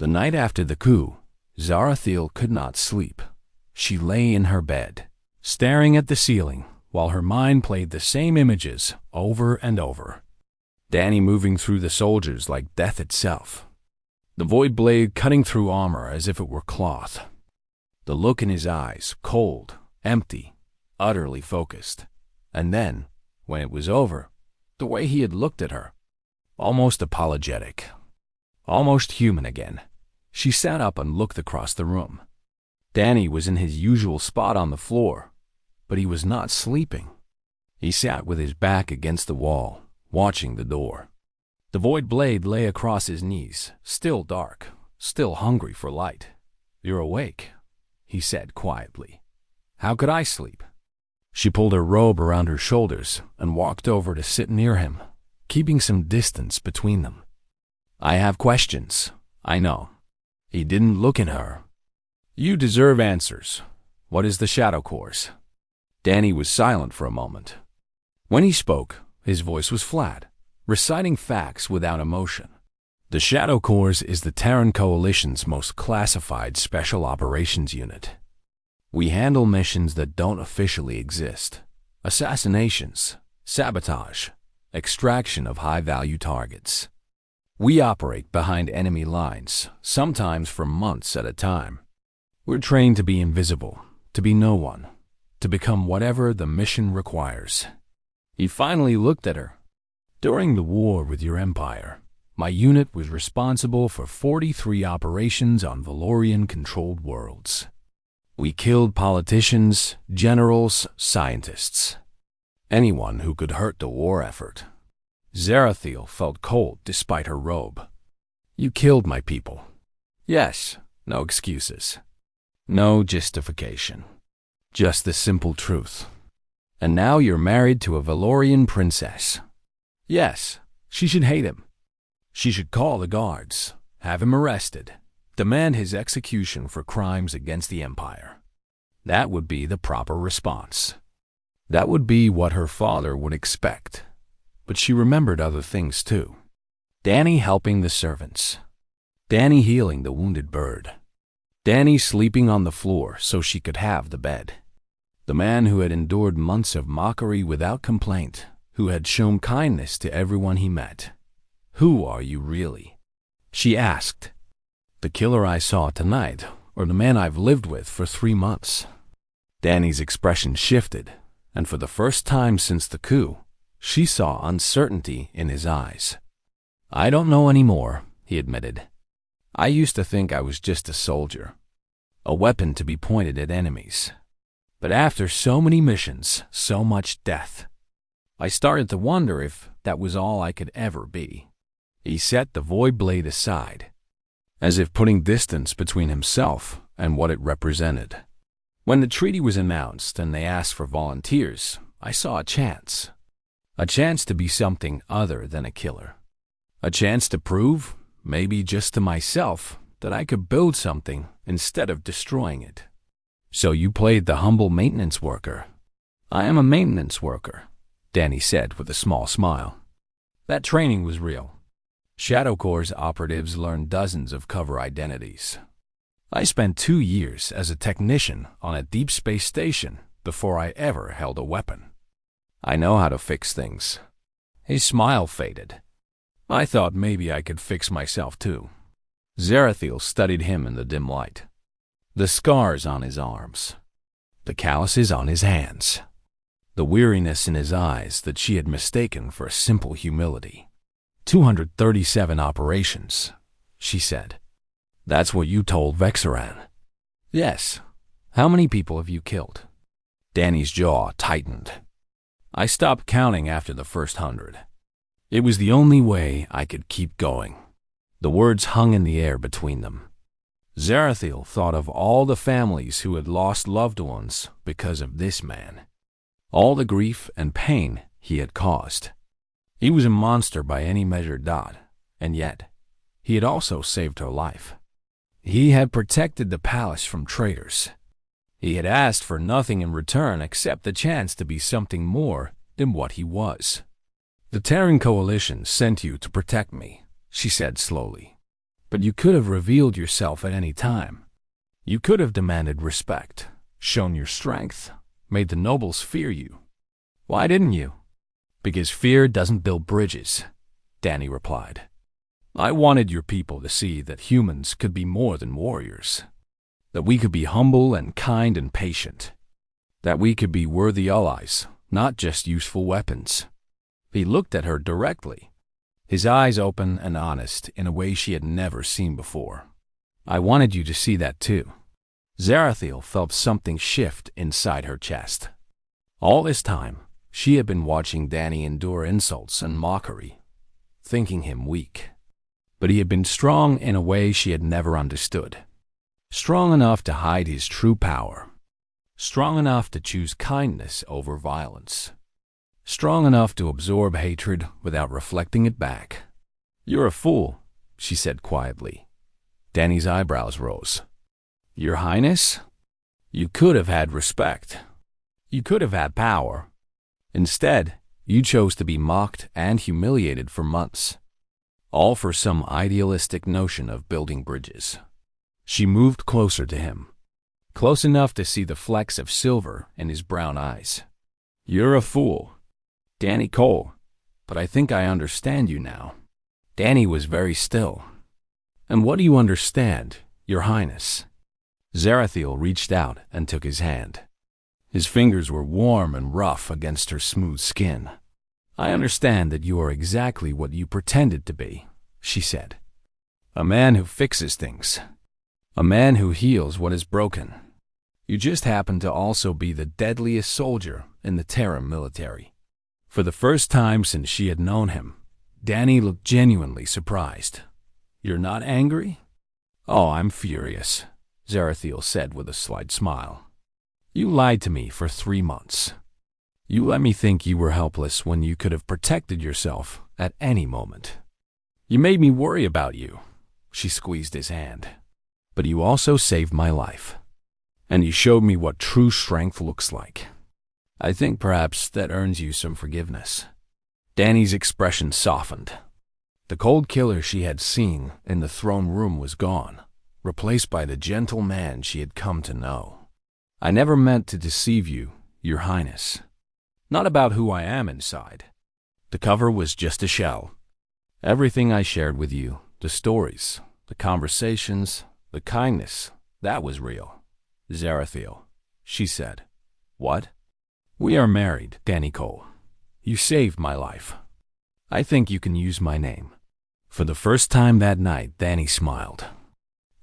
The night after the coup, Zarathiel could not sleep. She lay in her bed, staring at the ceiling, while her mind played the same images over and over. Danny moving through the soldiers like death itself. The void blade cutting through armor as if it were cloth. The look in his eyes, cold, empty, utterly focused. And then, when it was over, the way he had looked at her, almost apologetic, almost human again. She sat up and looked across the room. Danny was in his usual spot on the floor, but he was not sleeping. He sat with his back against the wall, watching the door. The void blade lay across his knees, still dark, still hungry for light. "You're awake," he said quietly. "How could I sleep?" She pulled her robe around her shoulders and walked over to sit near him, keeping some distance between them. "I have questions, I know." He didn't look at her. "You deserve answers. What is the Shadow Course?" Danny was silent for a moment. When he spoke, his voice was flat, reciting facts without emotion. The Shadow Course is the Terran Coalition's most classified special operations unit. We handle missions that don't officially exist. Assassinations, sabotage, extraction of high-value targets. We operate behind enemy lines, sometimes for months at a time. We're trained to be invisible, to be no one, to become whatever the mission requires. He finally looked at her. "During the war with your empire, my unit was responsible for 43 operations on Valorian-controlled worlds. We killed politicians, generals, scientists, anyone who could hurt the war effort." Zarathiel felt cold despite her robe. "You killed my people." "Yes, no excuses. No justification. Just the simple truth. And now you're married to a Valorian princess." "Yes, she should hate him. She should call the guards, have him arrested, demand his execution for crimes against the Empire. That would be the proper response. That would be what her father would expect." But she remembered other things too. Danny helping the servants. Danny healing the wounded bird. Danny sleeping on the floor so she could have the bed. The man who had endured months of mockery without complaint, who had shown kindness to everyone he met. "Who are you really?" she asked. "The killer I saw tonight, or the man I've lived with for 3 months?" Danny's expression shifted, and for the first time since the coup, she saw uncertainty in his eyes. "I don't know anymore," he admitted. "I used to think I was just a soldier, a weapon to be pointed at enemies. But after so many missions, so much death, I started to wonder if that was all I could ever be." He set the void blade aside, as if putting distance between himself and what it represented. "When the treaty was announced and they asked for volunteers, I saw a chance. A chance to be something other than a killer. A chance to prove, maybe just to myself, that I could build something instead of destroying it." "So you played the humble maintenance worker." "I am a maintenance worker," Danny said with a small smile. "That training was real. Shadow Corps operatives learn dozens of cover identities. I spent 2 years as a technician on a deep space station before I ever held a weapon. I know how to fix things." His smile faded. "I thought maybe I could fix myself too." Zarathiel studied him in the dim light. The scars on his arms, the calluses on his hands, the weariness in his eyes that she had mistaken for simple humility. 237 operations, she said. "That's what you told Vexaran." "Yes. How many people have you killed?" Danny's jaw tightened. "I stopped counting after the first 100. It was the only way I could keep going." The words hung in the air between them. Zarathiel thought of all the families who had lost loved ones because of this man. All the grief and pain he had caused. He was a monster by any measure, and yet he had also saved her life. He had protected the palace from traitors. He had asked for nothing in return except the chance to be something more than what he was. "The Terran Coalition sent you to protect me," she said slowly. But you could have revealed yourself at any time. You could have demanded respect, shown your strength, made the nobles fear you. Why didn't you? Because fear doesn't build bridges, Danny replied. I wanted your people to see that humans could be more than warriors, that we could be humble and kind and patient, that we could be worthy allies, not just useful weapons. He looked at her directly, his eyes open and honest in a way she had never seen before. I wanted you to see that too. Zarathiel felt something shift inside her chest. All this time, she had been watching Danny endure insults and mockery, thinking him weak. But he had been strong in a way she had never understood. Strong enough to hide his true power. Strong enough to choose kindness over violence. Strong enough to absorb hatred without reflecting it back. You're a fool, she said quietly. Danny's eyebrows rose. Your Highness? You could have had respect. You could have had power. Instead, you chose to be mocked and humiliated for months. All for some idealistic notion of building bridges. She moved closer to him, close enough to see the flecks of silver in his brown eyes. You're a fool, Danny Cole, but I think I understand you now. Danny was very still. And what do you understand, Your Highness? Zarathiel reached out and took his hand. His fingers were warm and rough against her smooth skin. I understand that you are exactly what you pretended to be, she said. A man who fixes things. A man who heals what is broken. You just happen to also be the deadliest soldier in the Terran military. For the first time since she had known him, Danny looked genuinely surprised. You're not angry? Oh, I'm furious, Zarathiel said with a slight smile. You lied to me for 3 months. You let me think you were helpless when you could have protected yourself at any moment. You made me worry about you. She squeezed his hand. But you also saved my life. And you showed me what true strength looks like. I think perhaps that earns you some forgiveness. Danny's expression softened. The cold killer she had seen in the throne room was gone, replaced by the gentle man she had come to know. I never meant to deceive you, Your Highness. Not about who I am inside. The cover was just a shell. Everything I shared with you, the stories, the conversations, the kindness, that was real. Zarathiel, she said. What? We are married, Danny Cole. You saved my life. I think you can use my name. For the first time that night, Danny smiled.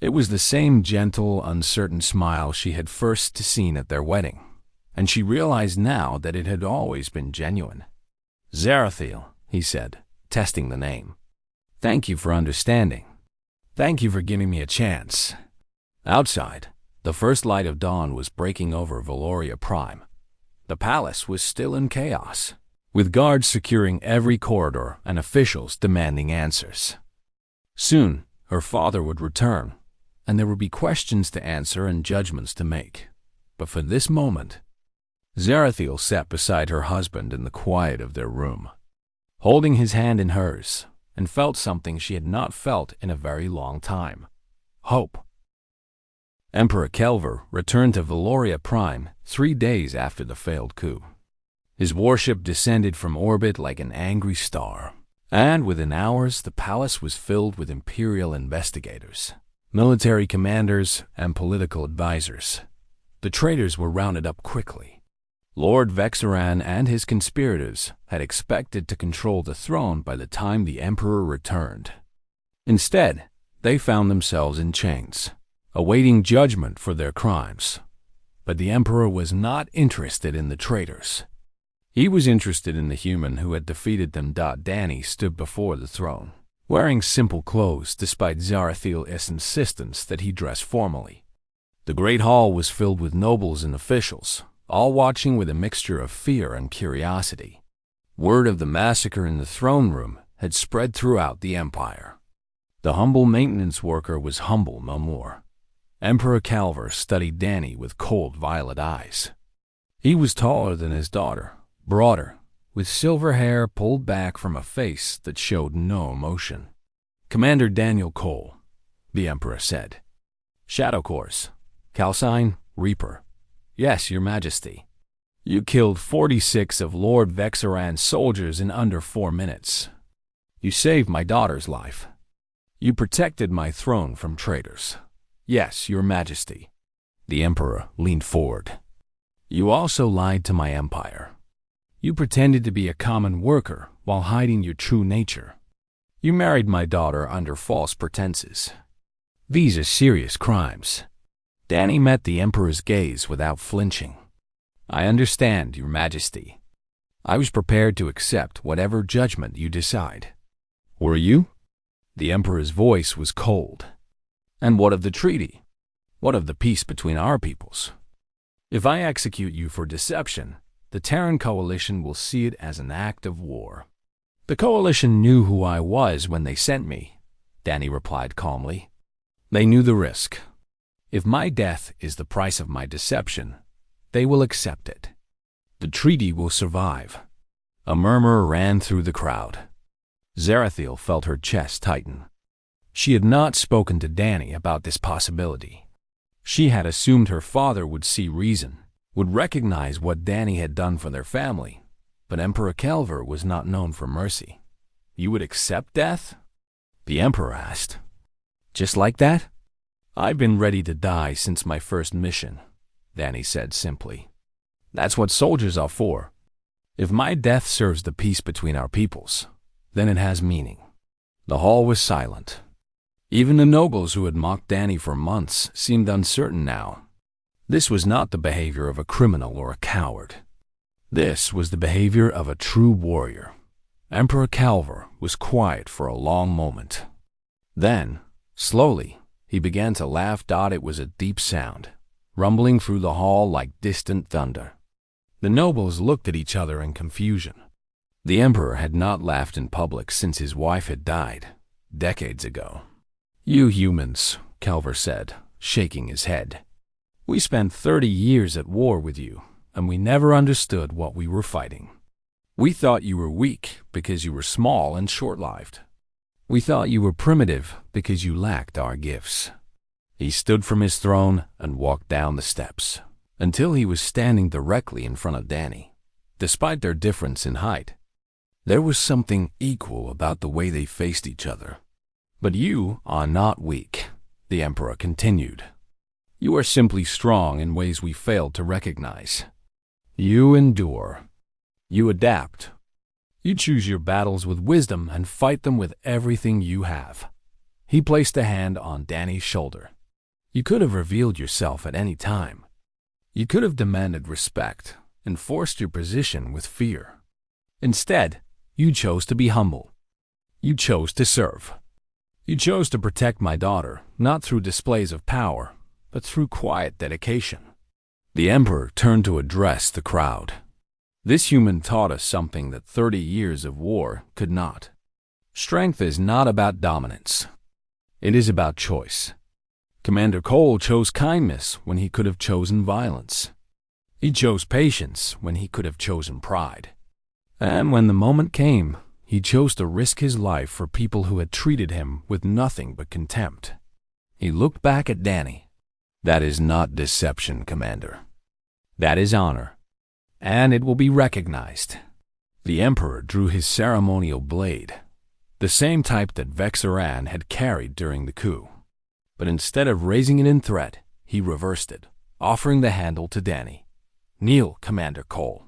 It was the same gentle, uncertain smile she had first seen at their wedding, and she realized now that it had always been genuine. Zarathiel, he said, testing the name. Thank you for understanding. Thank you for giving me a chance. Outside, the first light of dawn was breaking over Valoria Prime. The palace was still in chaos, with guards securing every corridor and officials demanding answers. Soon, her father would return, and there would be questions to answer and judgments to make. But for this moment, Zarathiel sat beside her husband in the quiet of their room, holding his hand in hers, and felt something she had not felt in a very long time. Hope. Emperor Kelver returned to Valoria Prime 3 days after the failed coup. His warship descended from orbit like an angry star, and within hours the palace was filled with imperial investigators, military commanders, and political advisors. The traitors were rounded up quickly. Lord Vexaran and his conspirators had expected to control the throne by the time the emperor returned. Instead, they found themselves in chains, awaiting judgment for their crimes. But the emperor was not interested in the traitors. He was interested in the human who had defeated them. Danny stood before the throne, wearing simple clothes despite Zarathiel's insistence that he dress formally. The great hall was filled with nobles and officials, all watching with a mixture of fear and curiosity. Word of the massacre in the throne room had spread throughout the empire. The humble maintenance worker was humble no more. Emperor Calver studied Danny with cold violet eyes. He was taller than his daughter, broader, with silver hair pulled back from a face that showed no emotion. Commander Daniel Cole, the Emperor said. Shadow Course, Calcine, Reaper. Yes, Your Majesty. You killed 46 of Lord Vexaran's soldiers in under 4 minutes. You saved my daughter's life. You protected my throne from traitors. Yes, Your Majesty. The Emperor leaned forward. You also lied to my empire. You pretended to be a common worker while hiding your true nature. You married my daughter under false pretenses. These are serious crimes. Danny met the Emperor's gaze without flinching. I understand, Your Majesty. I was prepared to accept whatever judgment you decide. Were you? The Emperor's voice was cold. And what of the treaty? What of the peace between our peoples? If I execute you for deception, the Terran Coalition will see it as an act of war. The Coalition knew who I was when they sent me, Danny replied calmly. They knew the risk. If my death is the price of my deception, they will accept it. The treaty will survive. A murmur ran through the crowd. Zarathiel felt her chest tighten. She had not spoken to Danny about this possibility. She had assumed her father would see reason, would recognize what Danny had done for their family, but Emperor Kelver was not known for mercy. You would accept death? The Emperor asked. Just like that? I've been ready to die since my first mission, Danny said simply. That's what soldiers are for. If my death serves the peace between our peoples, then it has meaning. The hall was silent. Even the nobles who had mocked Danny for months seemed uncertain now. This was not the behavior of a criminal or a coward. This was the behavior of a true warrior. Emperor Calver was quiet for a long moment. Then, slowly, he began to laugh. It was a deep sound, rumbling through the hall like distant thunder. The nobles looked at each other in confusion. The Emperor had not laughed in public since his wife had died, decades ago. You humans, Calver said, shaking his head. We spent 30 years at war with you, and we never understood what we were fighting. We thought you were weak because you were small and short-lived. We thought you were primitive because you lacked our gifts. He stood from his throne and walked down the steps, until he was standing directly in front of Danny. Despite their difference in height, there was something equal about the way they faced each other. But you are not weak, the Emperor continued. You are simply strong in ways we failed to recognize. You endure. You adapt. You choose your battles with wisdom and fight them with everything you have. He placed a hand on Danny's shoulder. You could have revealed yourself at any time. You could have demanded respect and forced your position with fear. Instead, you chose to be humble. You chose to serve. You chose to protect my daughter, not through displays of power, but through quiet dedication. The Emperor turned to address the crowd. This human taught us something that 30 years of war could not. Strength is not about dominance. It is about choice. Commander Cole chose kindness when he could have chosen violence. He chose patience when he could have chosen pride. And when the moment came, he chose to risk his life for people who had treated him with nothing but contempt. He looked back at Danny. That is not deception, Commander. That is honor. And it will be recognized. The Emperor drew his ceremonial blade, the same type that Vexaran had carried during the coup. But instead of raising it in threat, he reversed it, offering the handle to Danny. Kneel, Commander Cole.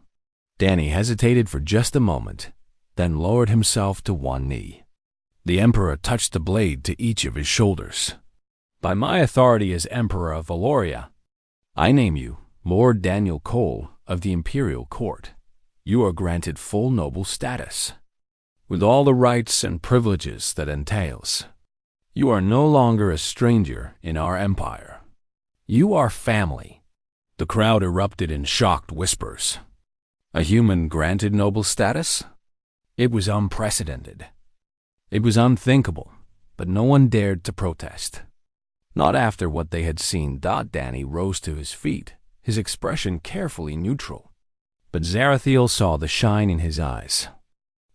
Danny hesitated for just a moment, then lowered himself to one knee. The Emperor touched the blade to each of his shoulders. By my authority as Emperor of Valoria, I name you Lord Daniel Cole of the Imperial Court. You are granted full noble status, with all the rights and privileges that entails. You are no longer a stranger in our empire. You are family. The crowd erupted in shocked whispers. A human granted noble status? It was unprecedented. It was unthinkable, but no one dared to protest. Not after what they had seen. Danny rose to his feet, his expression carefully neutral. But Zarathiel saw the shine in his eyes.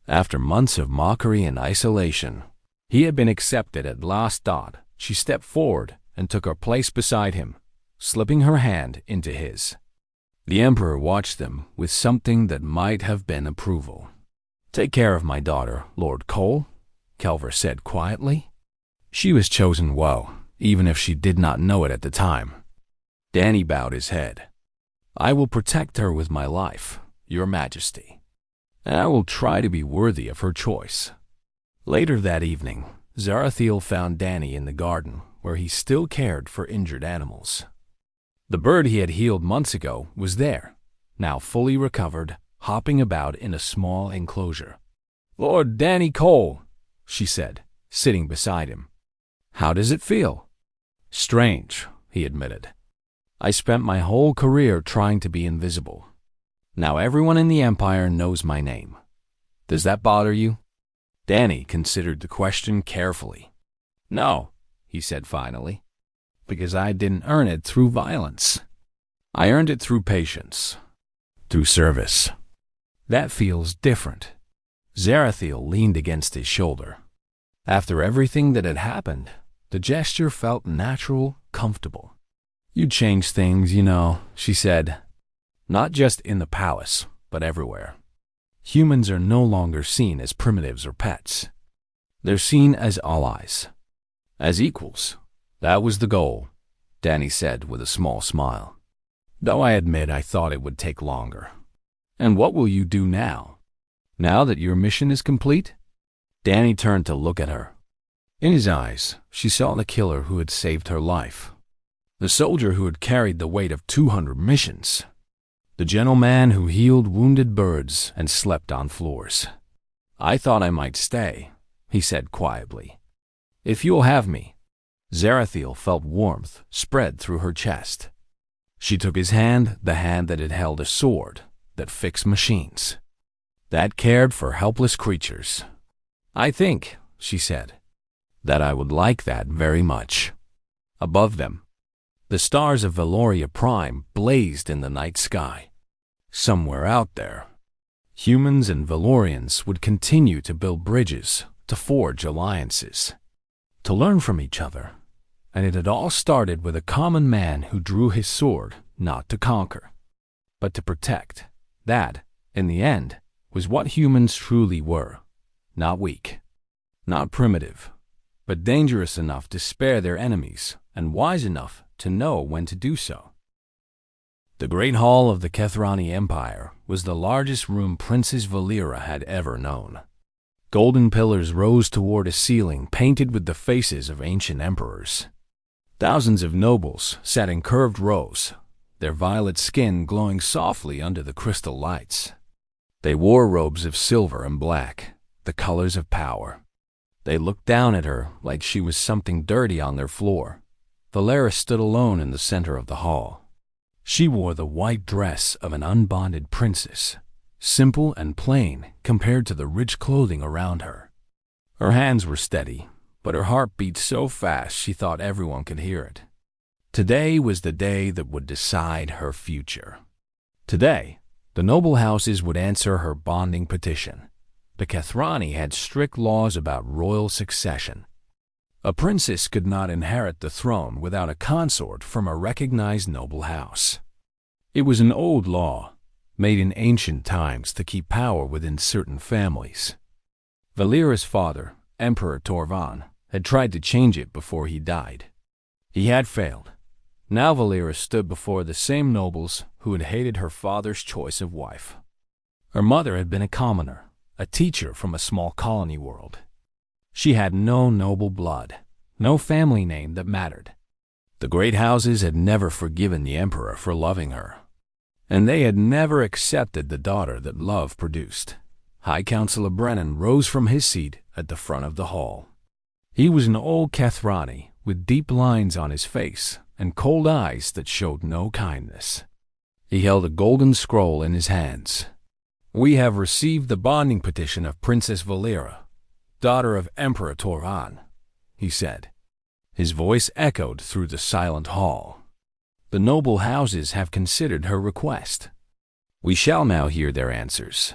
After months of mockery and isolation, he had been accepted at last. She stepped forward and took her place beside him, slipping her hand into his. The Emperor watched them with something that might have been approval. "Take care of my daughter, Lord Cole," Kelver said quietly. She was chosen well, even if she did not know it at the time. Danny bowed his head. "I will protect her with my life, Your Majesty, and I will try to be worthy of her choice." Later that evening, Zarathiel found Danny in the garden where he still cared for injured animals. The bird he had healed months ago was there, now fully recovered, hopping about in a small enclosure. "Lord Danny Cole," she said, sitting beside him. "How does it feel?" "Strange," he admitted. "I spent my whole career trying to be invisible. Now everyone in the Empire knows my name. Does that bother you?" Danny considered the question carefully. "No," he said finally, "because I didn't earn it through violence. I earned it through patience, through service. That feels different." Zarathiel leaned against his shoulder. After everything that had happened, the gesture felt natural, comfortable. "You changed things, you know," she said. "Not just in the palace, but everywhere. Humans are no longer seen as primitives or pets. They're seen as allies, as equals. That was the goal," Danny said with a small smile. "Though I admit I thought it would take longer." "And what will you do now? Now that your mission is complete?" Danny turned to look at her. In his eyes, she saw the killer who had saved her life, the soldier who had carried the weight of 200 missions, the gentleman who healed wounded birds and slept on floors. "I thought I might stay," he said quietly. "If you'll have me." Zarathiel felt warmth spread through her chest. She took his hand, the hand that had held a sword, that fixed machines, that cared for helpless creatures. "I think," she said, "that I would like that very much." Above them, the stars of Valoria Prime blazed in the night sky. Somewhere out there, humans and Valorians would continue to build bridges, to forge alliances, to learn from each other. And it had all started with a common man who drew his sword not to conquer, but to protect. That, in the end, was what humans truly were. Not weak, not primitive, but dangerous enough to spare their enemies and wise enough to know when to do so. The Great Hall of the Kethrani Empire was the largest room Princess Valera had ever known. Golden pillars rose toward a ceiling painted with the faces of ancient emperors. Thousands of nobles sat in curved rows, their violet skin glowing softly under the crystal lights. They wore robes of silver and black, the colors of power. They looked down at her like she was something dirty on their floor. Valera stood alone in the center of the hall. She wore the white dress of an unbonded princess, simple and plain compared to the rich clothing around her. Her hands were steady, but her heart beat so fast she thought everyone could hear it. Today was the day that would decide her future. Today, the noble houses would answer her bonding petition. The Kethrani had strict laws about royal succession. A princess could not inherit the throne without a consort from a recognized noble house. It was an old law, made in ancient times to keep power within certain families. Valera's father, Emperor Torvan, had tried to change it before he died. He had failed. Now Valera stood before the same nobles who had hated her father's choice of wife. Her mother had been a commoner, a teacher from a small colony world. She had no noble blood, no family name that mattered. The great houses had never forgiven the emperor for loving her, and they had never accepted the daughter that love produced. High Counselor Brennan rose from his seat at the front of the hall. He was an old Kethrani with deep lines on his face and cold eyes that showed no kindness. He held a golden scroll in his hands. "We have received the bonding petition of Princess Valera, daughter of Emperor Torvan," he said. His voice echoed through the silent hall. "The noble houses have considered her request. We shall now hear their answers."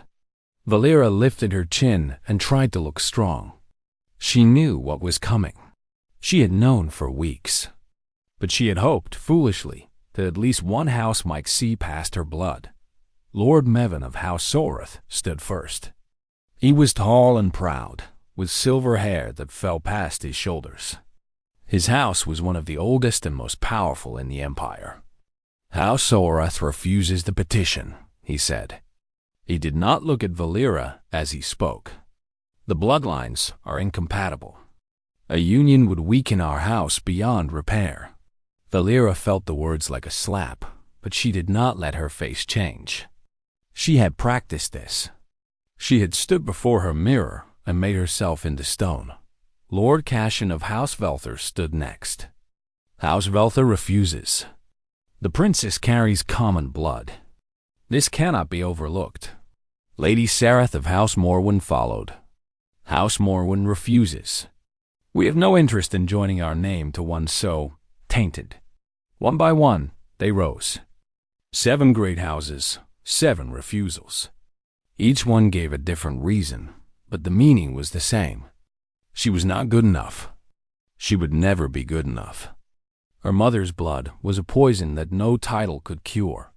Valera lifted her chin and tried to look strong. She knew what was coming. She had known for weeks, but she had hoped, foolishly, that at least one house might see past her blood. Lord Mevin of House Soreth stood first. He was tall and proud, with silver hair that fell past his shoulders. His house was one of the oldest and most powerful in the Empire. House Soreth refuses the petition, he said. He did not look at Valera as he spoke. The bloodlines are incompatible. A union would weaken our house beyond repair. Valera felt the words like a slap, but she did not let her face change. She had practiced this. She had stood before her mirror and made herself into stone. Lord Cashin of House Velther stood next. House Velther refuses. The princess carries common blood. This cannot be overlooked. Lady Sareth of House Morwen followed. House Morwen refuses. We have no interest in joining our name to one so tainted. One by one, they rose. 7 great houses, 7 refusals. Each one gave a different reason, but the meaning was the same. She was not good enough. She would never be good enough. Her mother's blood was a poison that no title could cure.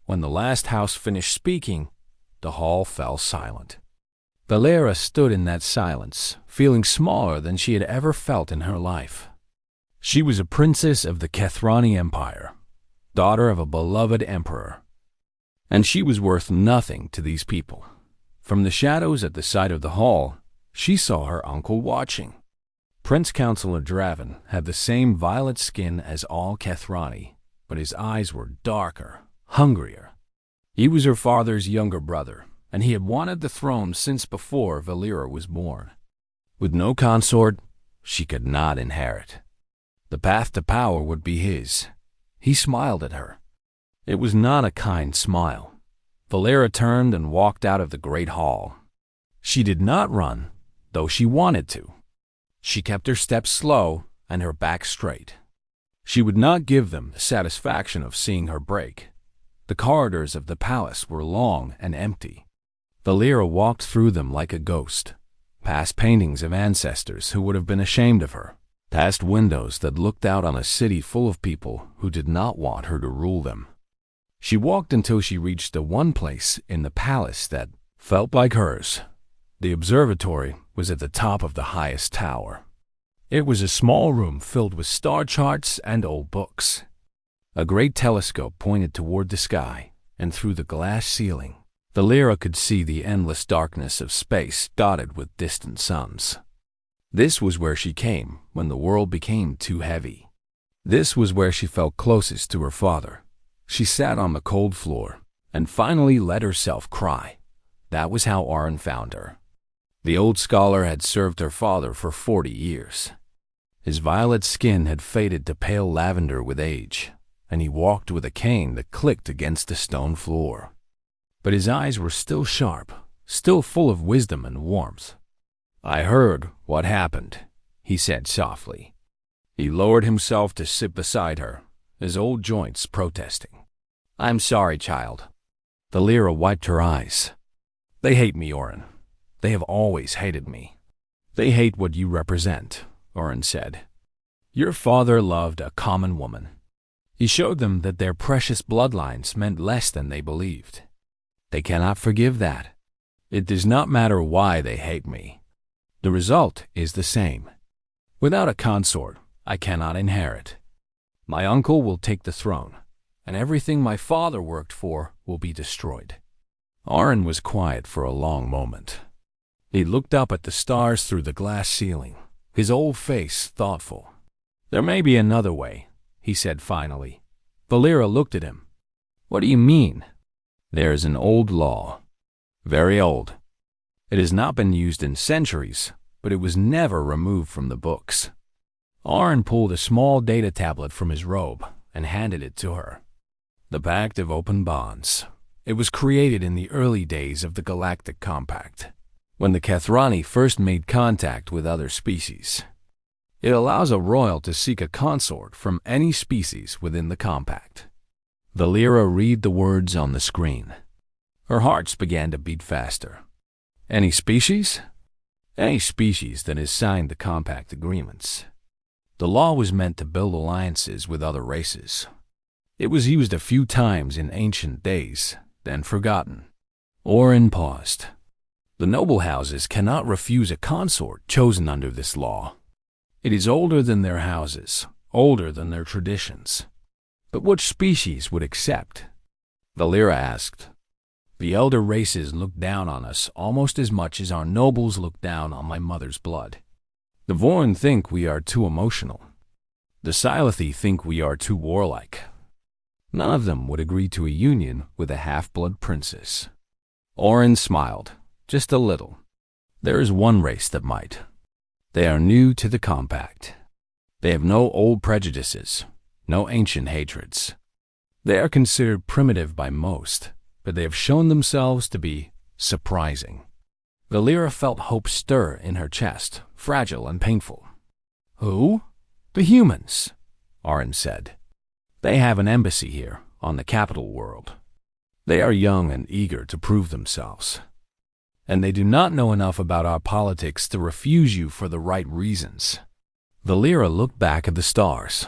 When the last house finished speaking, the hall fell silent. Valera stood in that silence, feeling smaller than she had ever felt in her life. She was a princess of the Kethrani Empire, daughter of a beloved emperor. And she was worth nothing to these people. From the shadows at the side of the hall, she saw her uncle watching. Prince Councillor Draven had the same violet skin as all Kethrani, but his eyes were darker, hungrier. He was her father's younger brother, and he had wanted the throne since before Valera was born. With no consort, she could not inherit. The path to power would be his. He smiled at her. It was not a kind smile. Valera turned and walked out of the great hall. She did not run, though she wanted to. She kept her steps slow and her back straight. She would not give them the satisfaction of seeing her break. The corridors of the palace were long and empty. Valera walked through them like a ghost, past paintings of ancestors who would have been ashamed of her, past windows that looked out on a city full of people who did not want her to rule them. She walked until she reached the one place in the palace that felt like hers. The observatory was at the top of the highest tower. It was a small room filled with star charts and old books. A great telescope pointed toward the sky, and through the glass ceiling, Valera could see the endless darkness of space dotted with distant suns. This was where she came when the world became too heavy. This was where she felt closest to her father. She sat on the cold floor and finally let herself cry. That was how Arn found her. The old scholar had served her father for 40 years. His violet skin had faded to pale lavender with age, and he walked with a cane that clicked against the stone floor. But his eyes were still sharp, still full of wisdom and warmth. "I heard what happened," he said softly. He lowered himself to sit beside her, his old joints protesting. "I'm sorry, child." Valera wiped her eyes. "They hate me, Orin. They have always hated me." "They hate what you represent," Orin said. "Your father loved a common woman. He showed them that their precious bloodlines meant less than they believed. They cannot forgive that. It does not matter why they hate me. The result is the same. Without a consort, I cannot inherit. My uncle will take the throne, and everything my father worked for will be destroyed." Arn was quiet for a long moment. He looked up at the stars through the glass ceiling, his old face thoughtful. "There may be another way," he said finally. Valera looked at him. "What do you mean?" "There is an old law. Very old. It has not been used in centuries, but it was never removed from the books." Arn pulled a small data tablet from his robe and handed it to her. "The Pact of Open Bonds. It was created in the early days of the Galactic Compact, when the Kethrani first made contact with other species. It allows a royal to seek a consort from any species within the compact." Valera read the words on the screen. Her heart began to beat faster. "Any species?" "Any species that has signed the compact agreements." The law was meant to build alliances with other races. It was used a few times in ancient days, then forgotten. Oren paused. The noble houses cannot refuse a consort chosen under this law. It is older than their houses, older than their traditions. But which species would accept? Valera asked. The elder races look down on us almost as much as our nobles look down on my mother's blood. The Vorin think we are too emotional. The ShallHFY think we are too warlike. None of them would agree to a union with a half-blood princess. Oren smiled, just a little. There is one race that might. They are new to the compact. They have no old prejudices, no ancient hatreds. They are considered primitive by most, but they have shown themselves to be surprising. Valera felt hope stir in her chest, fragile and painful. Who? The humans, Oren said. They have an embassy here, on the capital world. They are young and eager to prove themselves. And they do not know enough about our politics to refuse you for the right reasons. Valera looked back at the stars.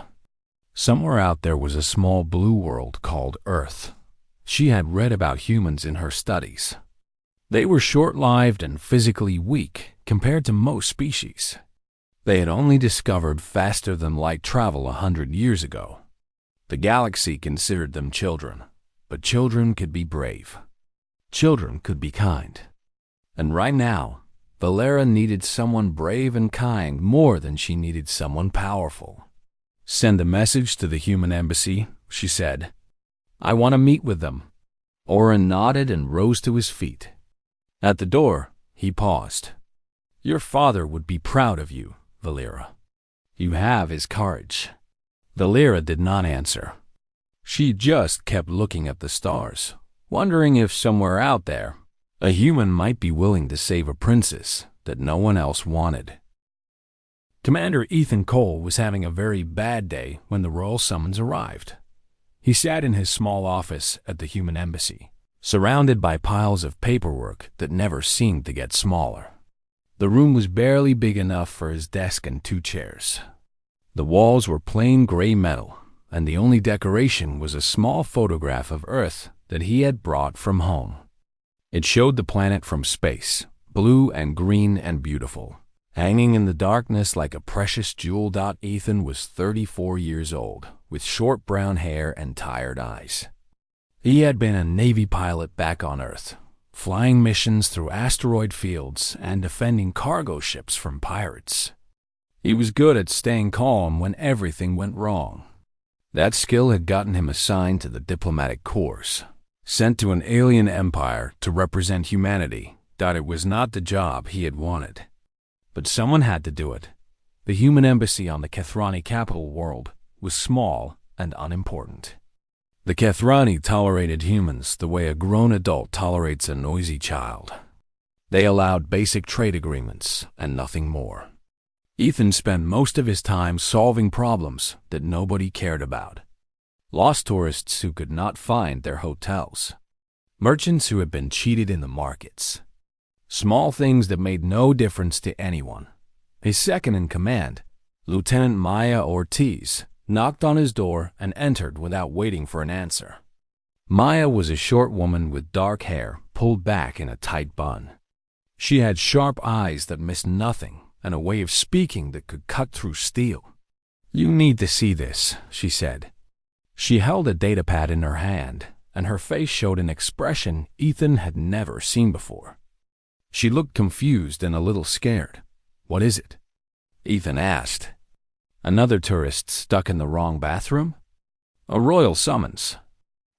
Somewhere out there was a small blue world called Earth. She had read about humans in her studies. They were short-lived and physically weak compared to most species. They had only discovered faster-than-light travel 100 years ago. The galaxy considered them children, but children could be brave. Children could be kind. And right now, Valera needed someone brave and kind more than she needed someone powerful. Send a message to the human embassy, she said. I want to meet with them. Oren nodded and rose to his feet. At the door, he paused. Your father would be proud of you, Valera. You have his courage. Valera did not answer. She just kept looking at the stars, wondering if somewhere out there, a human might be willing to save a princess that no one else wanted. Commander Ethan Cole was having a very bad day when the royal summons arrived. He sat in his small office at the human embassy, surrounded by piles of paperwork that never seemed to get smaller. The room was barely big enough for his desk and 2 chairs. The walls were plain gray metal, and the only decoration was a small photograph of Earth that he had brought from home. It showed the planet from space, blue and green and beautiful, hanging in the darkness like a precious jewel. Ethan was 34 years old, with short brown hair and tired eyes. He had been a Navy pilot back on Earth, flying missions through asteroid fields and defending cargo ships from pirates. He was good at staying calm when everything went wrong. That skill had gotten him assigned to the diplomatic corps, sent to an alien empire to represent humanity. It was not the job he had wanted. But someone had to do it. The human embassy on the Kethrani capital world was small and unimportant. The Kethrani tolerated humans the way a grown adult tolerates a noisy child. They allowed basic trade agreements and nothing more. Ethan spent most of his time solving problems that nobody cared about. Lost tourists who could not find their hotels. Merchants who had been cheated in the markets. Small things that made no difference to anyone. His second-in-command, Lieutenant Maya Ortiz, knocked on his door and entered without waiting for an answer. Maya was a short woman with dark hair pulled back in a tight bun. She had sharp eyes that missed nothing and a way of speaking that could cut through steel. You need to see this, she said. She held a datapad in her hand, and her face showed an expression Ethan had never seen before. She looked confused and a little scared. What is it? Ethan asked. Another tourist stuck in the wrong bathroom? A royal summons.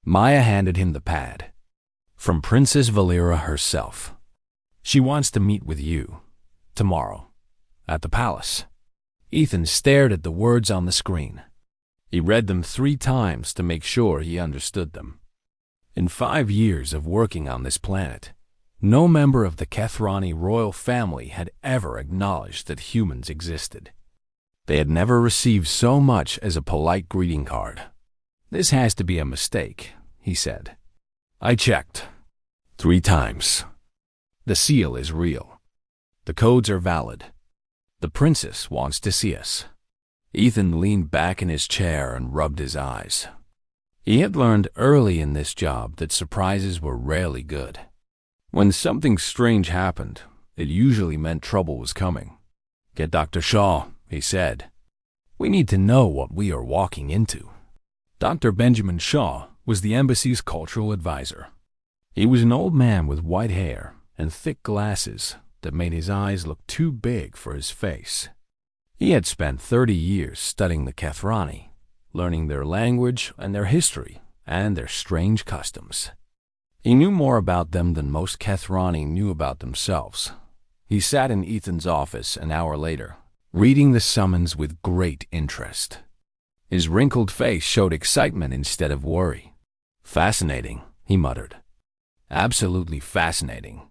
Maya handed him the pad. From Princess Valera herself. She wants to meet with you. Tomorrow. At the palace. Ethan stared at the words on the screen. He read them 3 times to make sure he understood them. In 5 years of working on this planet, no member of the Kethrani royal family had ever acknowledged that humans existed. They had never received so much as a polite greeting card. This has to be a mistake, he said. I checked. 3 times. The seal is real. The codes are valid. The princess wants to see us. Ethan leaned back in his chair and rubbed his eyes. He had learned early in this job that surprises were rarely good. When something strange happened, it usually meant trouble was coming. "Get Dr. Shaw," he said. "We need to know what we are walking into." Dr. Benjamin Shaw was the embassy's cultural advisor. He was an old man with white hair and thick glasses that made his eyes look too big for his face. He had spent 30 years studying the Kethrani, learning their language and their history and their strange customs. He knew more about them than most Kethrani knew about themselves. He sat in Ethan's office an hour later, reading the summons with great interest. His wrinkled face showed excitement instead of worry. "Fascinating," he muttered. "Absolutely fascinating.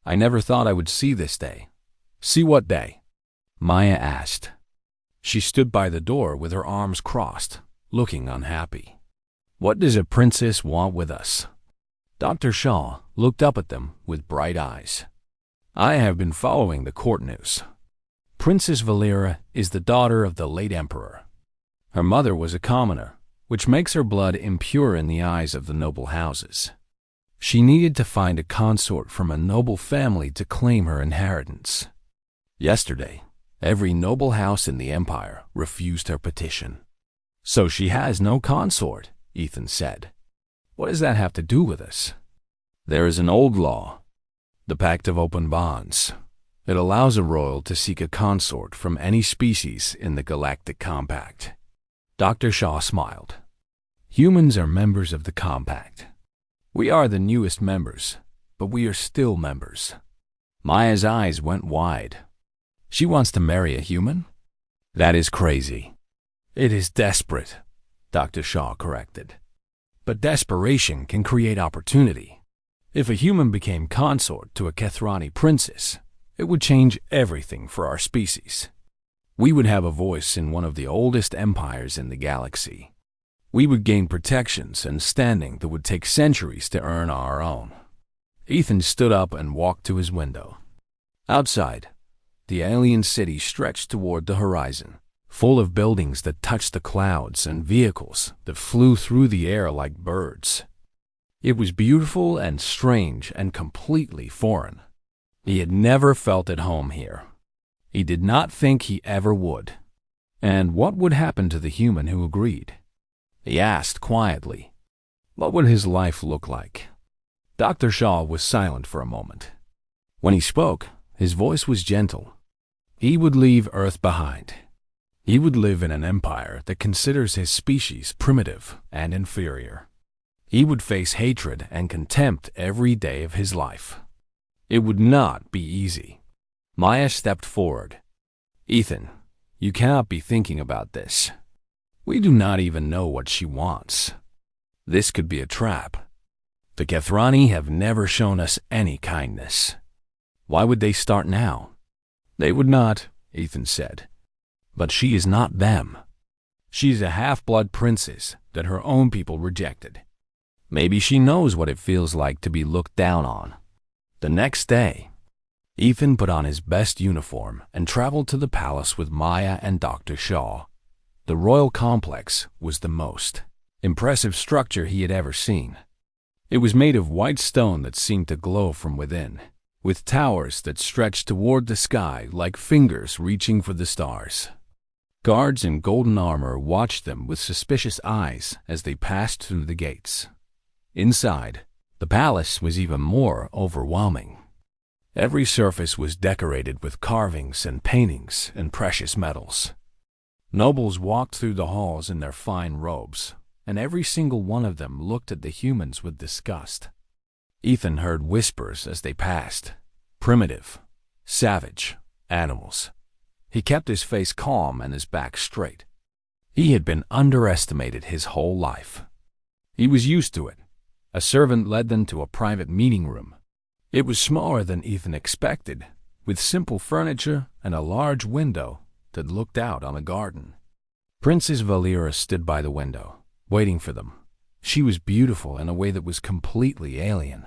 I never thought I would see this day." "See what day?" Maya asked. She stood by the door with her arms crossed, looking unhappy. "What does a princess want with us?" Dr. Shaw looked up at them with bright eyes. "I have been following the court news. Princess Valera is the daughter of the late emperor. Her mother was a commoner, which makes her blood impure in the eyes of the noble houses. She needed to find a consort from a noble family to claim her inheritance. Yesterday, every noble house in the empire refused her petition." "So she has no consort," Ethan said. "What does that have to do with us?" "There is an old law, the Pact of Open Bonds. It allows a royal to seek a consort from any species in the Galactic Compact." Dr. Shaw smiled. "Humans are members of the Compact. We are the newest members, but we are still members." Maya's eyes went wide. "She wants to marry a human? That is crazy." "It is desperate," Dr. Shaw corrected. "But desperation can create opportunity. If a human became consort to a Kethrani princess, it would change everything for our species. We would have a voice in one of the oldest empires in the galaxy. We would gain protections and standing that would take centuries to earn on our own." Ethan stood up and walked to his window. Outside, the alien city stretched toward the horizon, full of buildings that touched the clouds and vehicles that flew through the air like birds. It was beautiful and strange and completely foreign. He had never felt at home here. He did not think he ever would. And what would happen to the human who agreed? He asked quietly. What would his life look like? Dr. Shaw was silent for a moment. When he spoke, his voice was gentle. He would leave Earth behind. He would live in an empire that considers his species primitive and inferior. He would face hatred and contempt every day of his life. It would not be easy. Maya stepped forward. Ethan, you cannot be thinking about this. We do not even know what she wants. This could be a trap. The Kethrani have never shown us any kindness. Why would they start now? They would not, Ethan said. But she is not them. She is a half-blood princess that her own people rejected. Maybe she knows what it feels like to be looked down on. The next day, Ethan put on his best uniform and traveled to the palace with Maya and Dr. Shaw. The royal complex was the most impressive structure he had ever seen. It was made of white stone that seemed to glow from within, with towers that stretched toward the sky like fingers reaching for the stars. Guards in golden armor watched them with suspicious eyes as they passed through the gates. Inside, the palace was even more overwhelming. Every surface was decorated with carvings and paintings and precious metals. Nobles walked through the halls in their fine robes, and every single one of them looked at the humans with disgust. Ethan heard whispers as they passed. Primitive, savage, animals. He kept his face calm and his back straight. He had been underestimated his whole life. He was used to it. A servant led them to a private meeting room. It was smaller than Ethan expected, with simple furniture and a large window that looked out on a garden. Princess Valera stood by the window, waiting for them. She was beautiful in a way that was completely alien.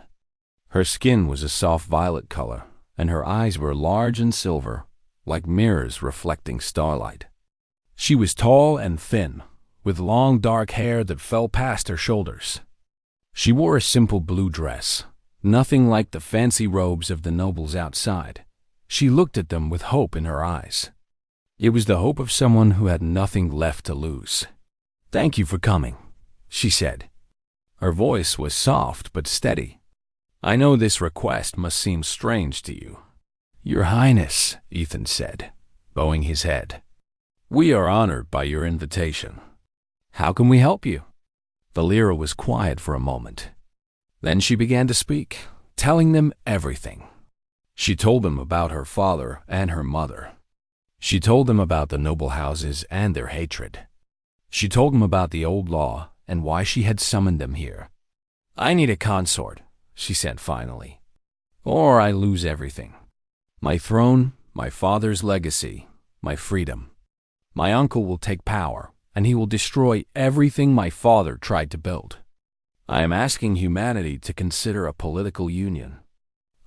Her skin was a soft violet color, and her eyes were large and silver, like mirrors reflecting starlight. She was tall and thin, with long dark hair that fell past her shoulders. She wore a simple blue dress, nothing like the fancy robes of the nobles outside. She looked at them with hope in her eyes. It was the hope of someone who had nothing left to lose. "Thank you for coming," she said. Her voice was soft but steady. "I know this request must seem strange to you." "Your Highness," Ethan said, bowing his head. "We are honored by your invitation. How can we help you?" Valera was quiet for a moment. Then she began to speak, telling them everything. She told them about her father and her mother. She told them about the noble houses and their hatred. She told them about the old law and why she had summoned them here. "I need a consort," she said finally, "or I lose everything. My throne, my father's legacy, my freedom. My uncle will take power, and he will destroy everything my father tried to build. I am asking humanity to consider a political union.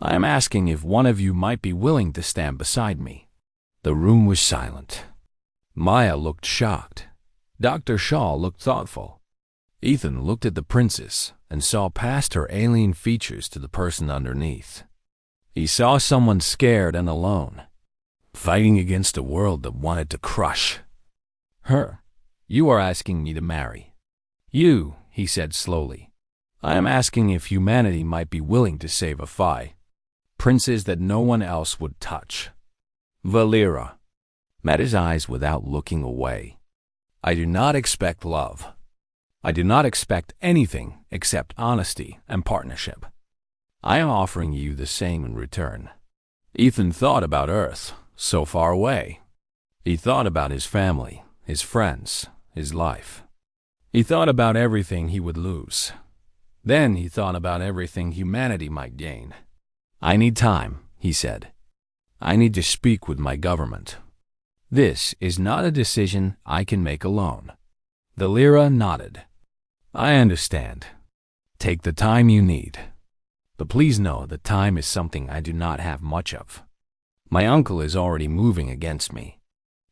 I am asking if one of you might be willing to stand beside me." The room was silent. Maya looked shocked. Dr. Shaw looked thoughtful. Ethan looked at the princess and saw past her alien features to the person underneath. He saw someone scared and alone, fighting against a world that wanted to crush her. "You are asking me to marry you," he said slowly. "I am asking if humanity might be willing to save a Phi, princes that no one else would touch." Valera met his eyes without looking away. "I do not expect love. I do not expect anything except honesty and partnership. I am offering you the same in return." Ethan thought about Earth, so far away. He thought about his family, his friends, his life. He thought about everything he would lose. Then he thought about everything humanity might gain. "I need time," he said. "I need to speak with my government. This is not a decision I can make alone." Valera nodded. "I understand. Take the time you need. But please know that time is something I do not have much of. My uncle is already moving against me.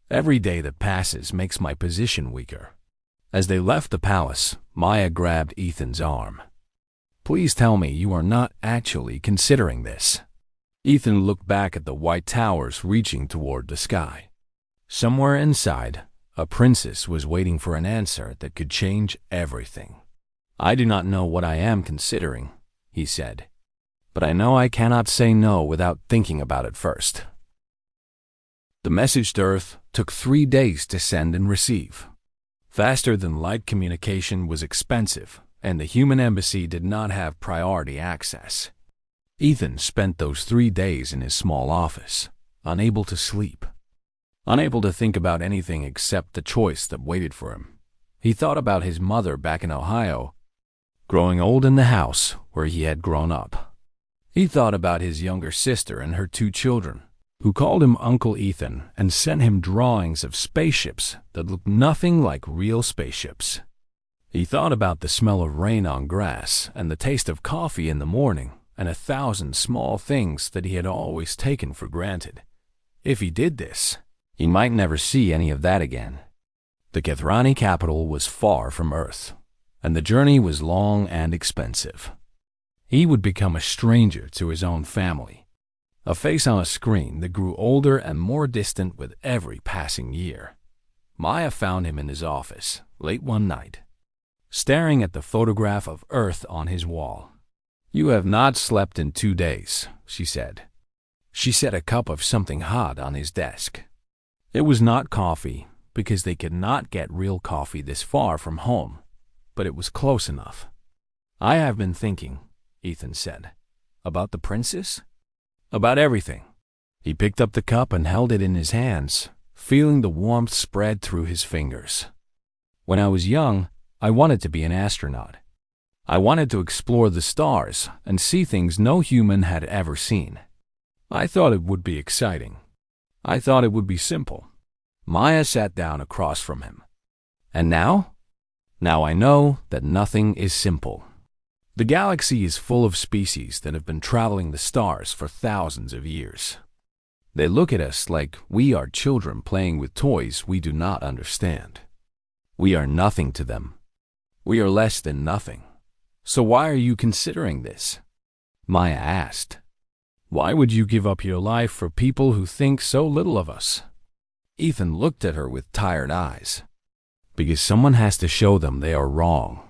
Every day that passes makes my position weaker." As they left the palace, Maya grabbed Ethan's arm. "Please tell me you are not actually considering this." Ethan looked back at the white towers reaching toward the sky. Somewhere inside, a princess was waiting for an answer that could change everything. "I do not know what I am considering," he said, "but I know I cannot say no without thinking about it first." The message to Earth took 3 days to send and receive. Faster than light communication was expensive, and the human embassy did not have priority access. Ethan spent those 3 days in his small office, unable to sleep, unable to think about anything except the choice that waited for him. He thought about his mother back in Ohio, growing old in the house where he had grown up. He thought about his younger sister and her 2 children, who called him Uncle Ethan and sent him drawings of spaceships that looked nothing like real spaceships. He thought about the smell of rain on grass and the taste of coffee in the morning, and 1,000 small things that he had always taken for granted. If he did this, he might never see any of that again. The Kethrani capital was far from Earth, and the journey was long and expensive. He would become a stranger to his own family, a face on a screen that grew older and more distant with every passing year. Maya found him in his office late one night, staring at the photograph of Earth on his wall. "You have not slept in 2 days," she said. She set a cup of something hot on his desk. It was not coffee, because they could not get real coffee this far from home, but it was close enough. "I have been thinking," Ethan said. "About the princess? About everything." He picked up the cup and held it in his hands, feeling the warmth spread through his fingers. "When I was young, I wanted to be an astronaut. I wanted to explore the stars and see things no human had ever seen. I thought it would be exciting. I thought it would be simple." Maya sat down across from him. "And now? Now I know that nothing is simple. The galaxy is full of species that have been traveling the stars for thousands of years. They look at us like we are children playing with toys we do not understand. We are nothing to them. We are less than nothing. So why are you considering this? Maya asked. Why would you give up your life for people who think so little of us? Ethan looked at her with tired eyes. Because someone has to show them they are wrong.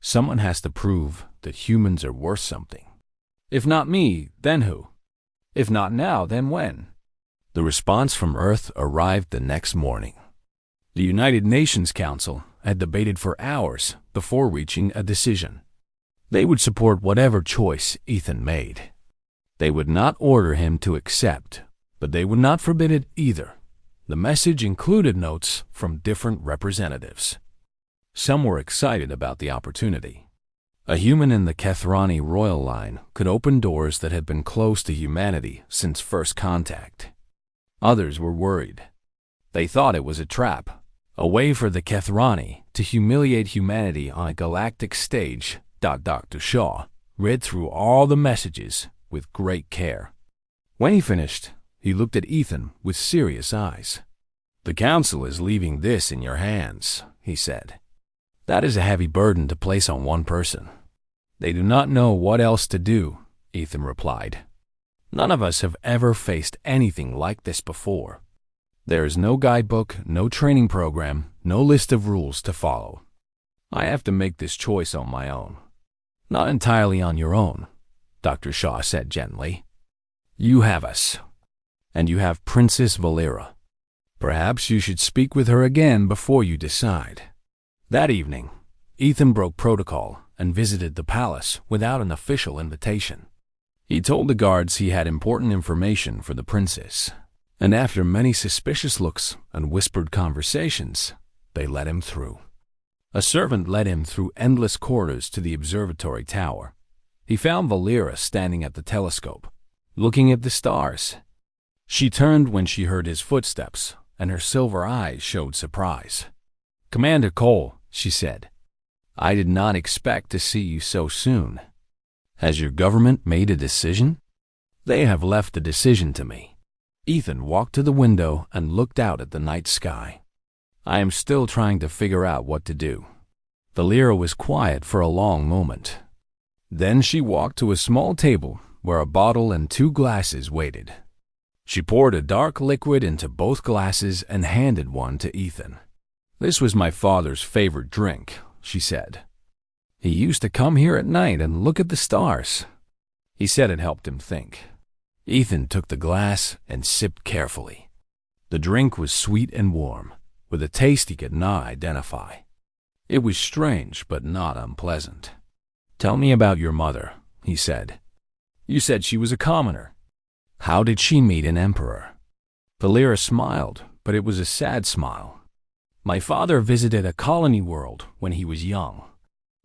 Someone has to prove that humans are worth something. If not me, then who? If not now, then when? The response from Earth arrived the next morning. The United Nations Council had debated for hours before reaching a decision. They would support whatever choice Ethan made. They would not order him to accept, but they would not forbid it either. The message included notes from different representatives. Some were excited about the opportunity. A human in the Kethrani royal line could open doors that had been closed to humanity since first contact. Others were worried. They thought it was a trap, a way for the Kethrani to humiliate humanity on a galactic stage. Dr. Shaw read through all the messages with great care. When he finished, he looked at Ethan with serious eyes. The Council is leaving this in your hands, he said. That is a heavy burden to place on one person. They do not know what else to do, Ethan replied. None of us have ever faced anything like this before. There is no guidebook, no training program, no list of rules to follow. I have to make this choice on my own. Not entirely on your own, Dr. Shaw said gently. You have us, and you have Princess Valera. Perhaps you should speak with her again before you decide. That evening, Ethan broke protocol and visited the palace without an official invitation. He told the guards he had important information for the princess, and after many suspicious looks and whispered conversations, they let him through. A servant led him through endless corridors to the observatory tower. He found Valera standing at the telescope, looking at the stars. She turned when she heard his footsteps, and her silver eyes showed surprise. Commander Cole, she said, I did not expect to see you so soon. Has your government made a decision? They have left the decision to me. Ethan walked to the window and looked out at the night sky. I am still trying to figure out what to do. Valera was quiet for a long moment. Then she walked to a small table where a bottle and 2 glasses waited. She poured a dark liquid into both glasses and handed one to Ethan. This was my father's favorite drink, she said. He used to come here at night and look at the stars. He said it helped him think. Ethan took the glass and sipped carefully. The drink was sweet and warm, with a taste he could not identify. It was strange, but not unpleasant. Tell me about your mother, he said. You said she was a commoner. How did she meet an emperor? Valera smiled, but it was a sad smile. My father visited a colony world when he was young.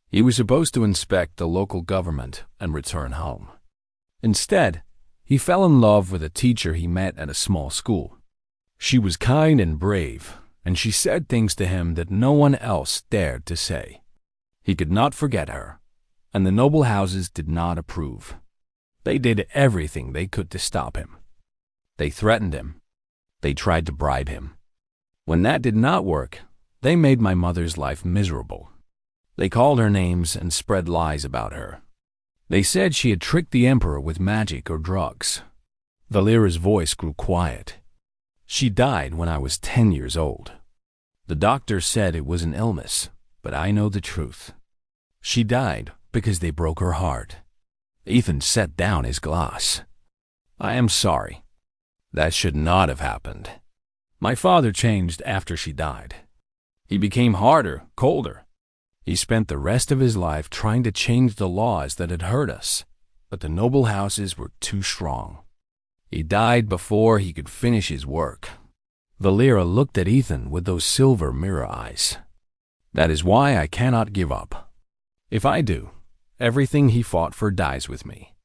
He was supposed to inspect the local government and return home. Instead, he fell in love with a teacher he met at a small school. She was kind and brave, and she said things to him that no one else dared to say. He could not forget her, and the noble houses did not approve. They did everything they could to stop him. They threatened him. They tried to bribe him. When that did not work, they made my mother's life miserable. They called her names and spread lies about her. They said she had tricked the emperor with magic or drugs. Valera's voice grew quiet. She died when I was 10 years old. The doctor said it was an illness, but I know the truth. She died because they broke her heart. Ethan set down his glass. I am sorry. That should not have happened. My father changed after she died. He became harder, colder. He spent the rest of his life trying to change the laws that had hurt us, but the noble houses were too strong. He died before he could finish his work. Valera looked at Ethan with those silver mirror eyes. That is why I cannot give up. If I do, everything he fought for dies with me.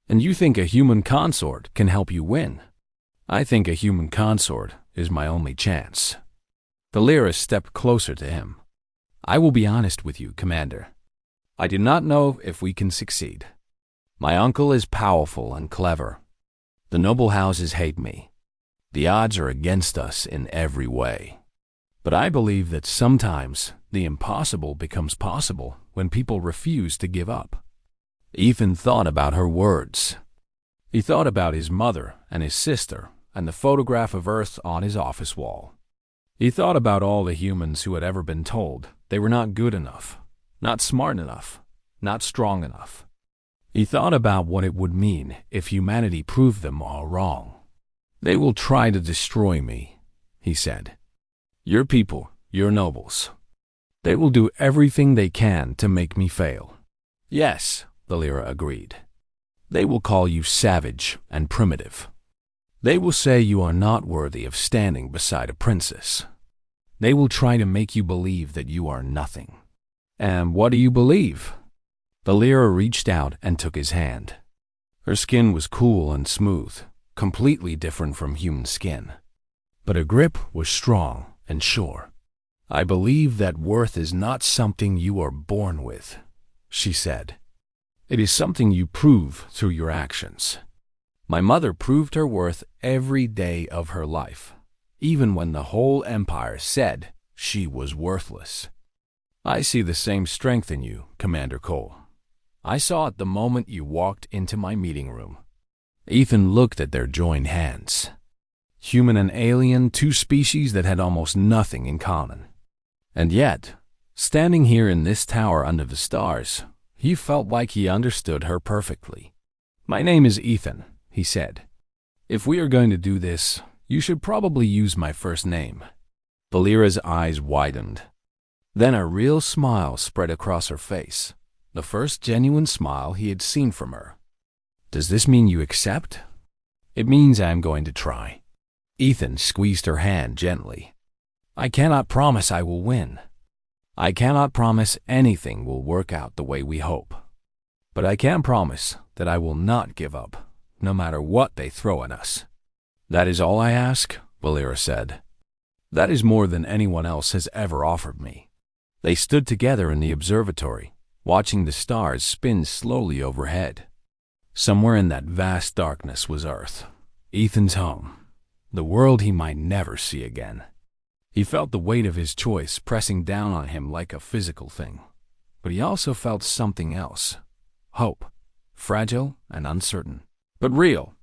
And you think a human consort can help you win? I think a human consort is my only chance. Valera stepped closer to him. I will be honest with you, Commander. I do not know if we can succeed. My uncle is powerful and clever. The noble houses hate me. The odds are against us in every way. But I believe that sometimes the impossible becomes possible when people refuse to give up. Ethan thought about her words. He thought about his mother and his sister and the photograph of Earth on his office wall. He thought about all the humans who had ever been told they were not good enough, not smart enough, not strong enough. He thought about what it would mean if humanity proved them all wrong. "They will try to destroy me," he said. "Your people, your nobles. They will do everything they can to make me fail." "Yes," the Lyra agreed. "They will call you savage and primitive. They will say you are not worthy of standing beside a princess. They will try to make you believe that you are nothing." "And what do you believe?" The Lyra reached out and took his hand. Her skin was cool and smooth, completely different from human skin. But her grip was strong and sure. "I believe that worth is not something you are born with," she said. "It is something you prove through your actions. My mother proved her worth every day of her life, even when the whole empire said she was worthless. I see the same strength in you, Commander Cole. I saw it the moment you walked into my meeting room." Ethan looked at their joined hands. Human and alien, two species that had almost nothing in common. And yet, standing here in this tower under the stars, he felt like he understood her perfectly. "My name is Ethan," he said. "If we are going to do this, you should probably use my first name." The Lyra's eyes widened. Then a real smile spread across her face, the first genuine smile he had seen from her. "Does this mean you accept?" "It means I am going to try." Ethan squeezed her hand gently. "I cannot promise I will win. I cannot promise anything will work out the way we hope. But I can promise that I will not give up, no matter what they throw at us." "That is all I ask," Valera said. "That is more than anyone else has ever offered me." They stood together in the observatory, watching the stars spin slowly overhead. Somewhere in that vast darkness was Earth, Ethan's home, the world he might never see again. He felt the weight of his choice pressing down on him like a physical thing, but he also felt something else. Hope, fragile and uncertain, but real.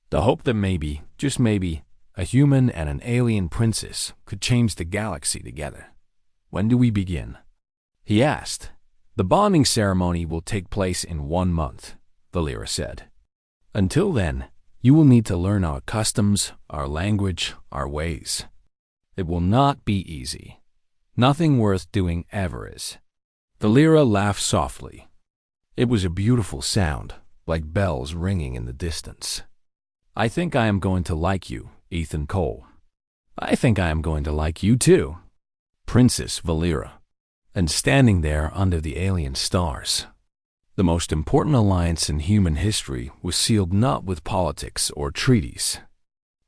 The hope that maybe, just maybe, a human and an alien princess could change the galaxy together. "When do we begin?" he asked. "The bonding ceremony will take place in 1 month," Valera said. "Until then, you will need to learn our customs, our language, our ways. It will not be easy. Nothing worth doing ever is." Valera laughed softly. It was a beautiful sound, like bells ringing in the distance. "I think I am going to like you, Ethan Cole." "I think I am going to like you too, Princess Valera." And standing there under the alien stars, the most important alliance in human history was sealed not with politics or treaties,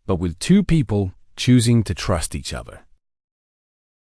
but with two people choosing to trust each other.